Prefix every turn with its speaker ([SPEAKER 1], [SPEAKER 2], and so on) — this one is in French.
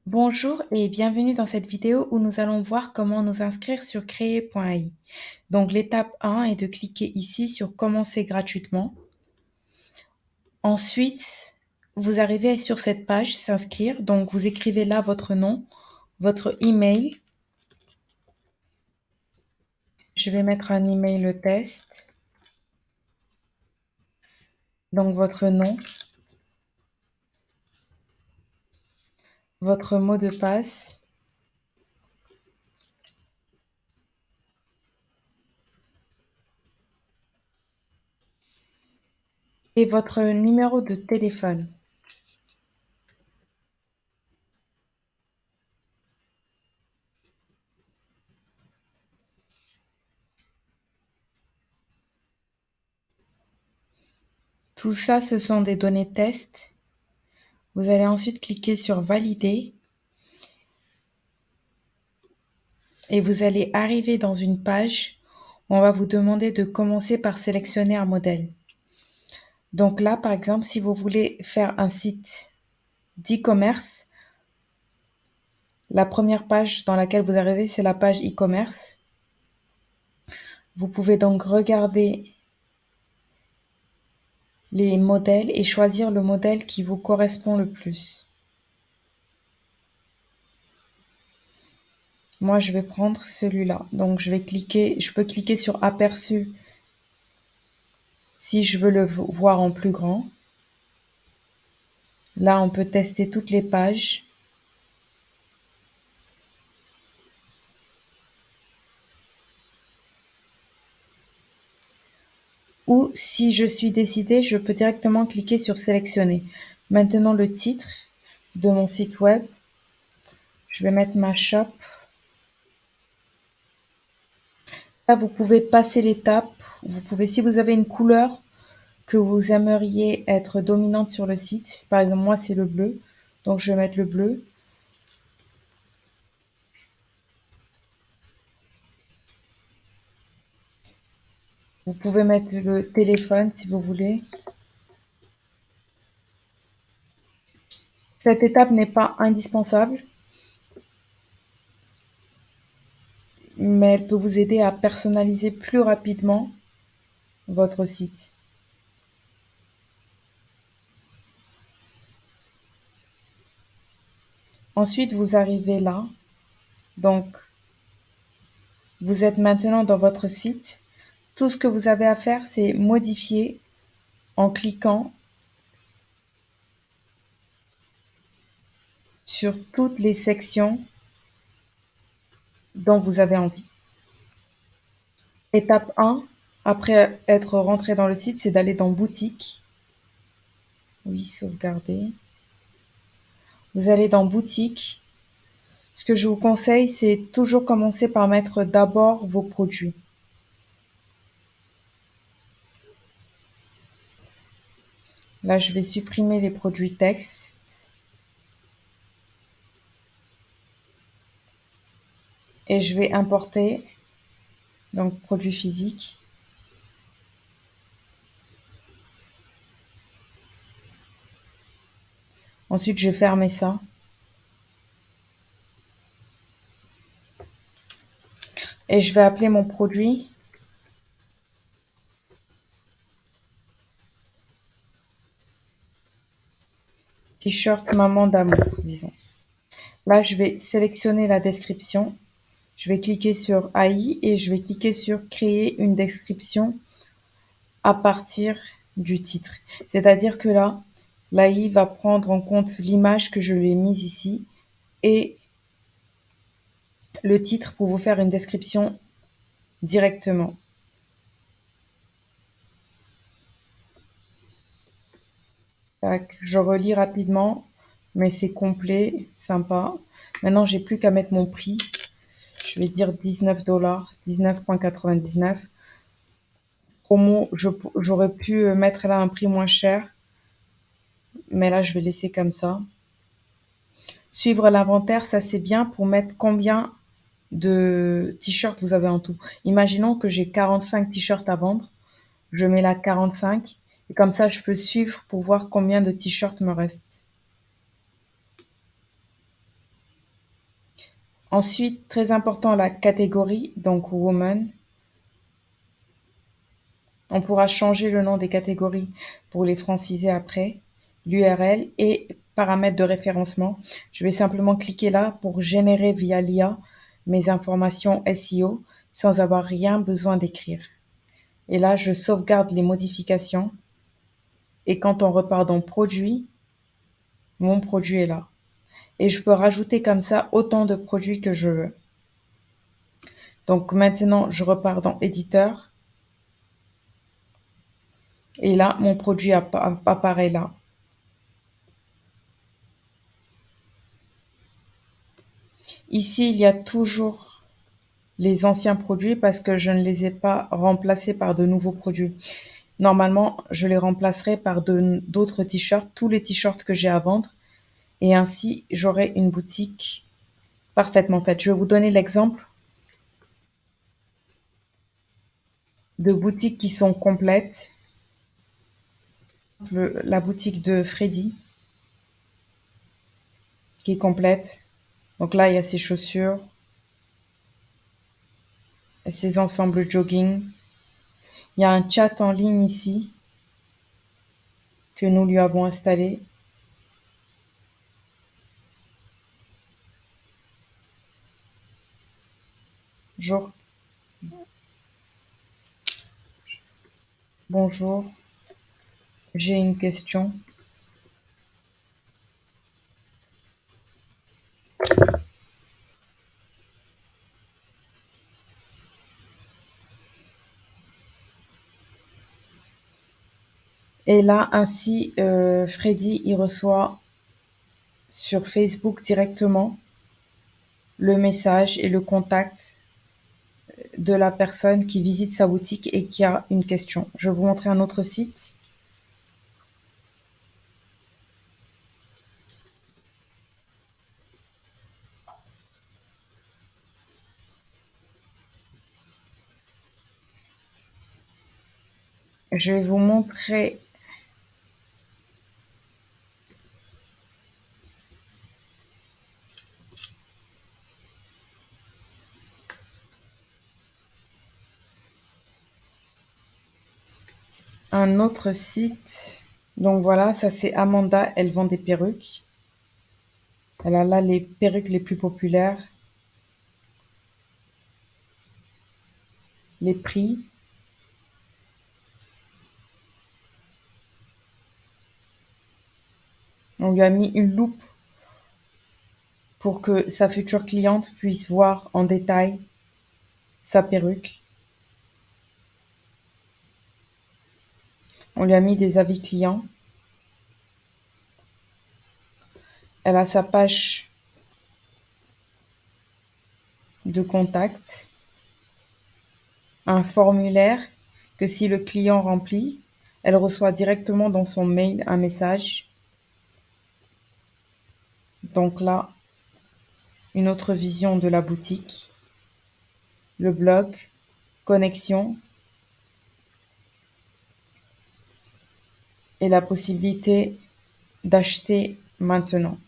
[SPEAKER 1] Bonjour et bienvenue dans cette vidéo où nous allons voir comment nous inscrire sur créer.ai. Donc l'étape 1 est de cliquer ici sur commencer gratuitement. Ensuite, vous arrivez sur cette page s'inscrire. Donc vous écrivez là votre nom, votre email. Je vais mettre un email test. Donc votre nom, votre mot de passe et votre numéro de téléphone. Tout ça, ce sont des données test. Vous allez ensuite cliquer sur valider et vous allez arriver dans une page où on va vous demander de commencer par sélectionner un modèle. Donc là, par exemple, si vous voulez faire un site d'e-commerce, la première page dans laquelle vous arrivez, c'est la page e-commerce. Vous pouvez donc regarder les modèles et choisir le modèle qui vous correspond le plus. Moi, je vais prendre celui-là. Donc, je peux cliquer sur aperçu si je veux le voir en plus grand. Là, on peut tester toutes les pages. Ou si je suis décidée, je peux directement cliquer sur sélectionner. Maintenant, le titre de mon site web. Je vais mettre ma shop. Là, vous pouvez passer l'étape. Vous pouvez, si vous avez une couleur que vous aimeriez être dominante sur le site, par exemple, moi, c'est le bleu. Donc, je vais mettre le bleu. Vous pouvez mettre le téléphone si vous voulez. Cette étape n'est pas indispensable, mais elle peut vous aider à personnaliser plus rapidement votre site. Ensuite, vous arrivez là. Donc, vous êtes maintenant dans votre site. Tout ce que vous avez à faire, c'est modifier en cliquant sur toutes les sections dont vous avez envie. Étape 1, après être rentré dans le site, c'est d'aller dans boutique. Oui, sauvegarder. Vous allez dans boutique. Ce que je vous conseille, c'est toujours commencer par mettre d'abord vos produits. Là, je vais supprimer les produits texte. Et je vais importer, donc produits physiques. Ensuite, je vais fermer ça. Et je vais appeler mon produit T-shirt maman d'amour, disons. Là, je vais sélectionner la description. Je vais cliquer sur AI et je vais cliquer sur créer une description à partir du titre. C'est-à-dire que là, l'AI va prendre en compte l'image que je lui ai mise ici et le titre pour vous faire une description directement. Tac, je relis rapidement, mais c'est complet, sympa. Maintenant, j'ai plus qu'à mettre mon prix. Je vais dire 19$, 19,99. Promo, j'aurais pu mettre là un prix moins cher, mais là, je vais laisser comme ça. Suivre l'inventaire, ça c'est bien pour mettre combien de t-shirts vous avez en tout. Imaginons que j'ai 45 t-shirts à vendre. Je mets là 45 et comme ça, je peux suivre pour voir combien de t-shirts me restent. Ensuite, très important, la catégorie, donc woman. On pourra changer le nom des catégories pour les franciser après. L'URL et paramètres de référencement. Je vais simplement cliquer là pour générer via l'IA mes informations SEO sans avoir rien besoin d'écrire. Et là, je sauvegarde les modifications. Et quand on repart dans produit, mon produit est là. Et je peux rajouter comme ça autant de produits que je veux. Donc maintenant, je repars dans éditeur. Et là, mon produit apparaît là. Ici, il y a toujours les anciens produits parce que je ne les ai pas remplacés par de nouveaux produits. Normalement, je les remplacerai par d'autres t-shirts, tous les t-shirts que j'ai à vendre. Et ainsi, j'aurai une boutique parfaitement faite. Je vais vous donner l'exemple de boutiques qui sont complètes. La boutique de Freddy qui est complète. Donc là, il y a ses chaussures, ses ensembles jogging. Il y a un chat en ligne ici que nous lui avons installé. Bonjour, bonjour, j'ai une question. Et là, ainsi, Freddy, il reçoit sur Facebook directement le message et le contact de la personne qui visite sa boutique et qui a une question. Je vais vous montrer un autre site. Je vais vous montrer un autre site. Donc voilà, ça c'est Amanda, elle vend des perruques. Elle a là les perruques les plus populaires, les prix. On lui a mis une loupe pour que sa future cliente puisse voir en détail sa perruque. On lui a mis des avis clients. Elle a sa page de contact, un formulaire que si le client remplit, elle reçoit directement dans son mail un message. Donc là, une autre vision de la boutique, le blog, connexion et la possibilité d'acheter maintenant.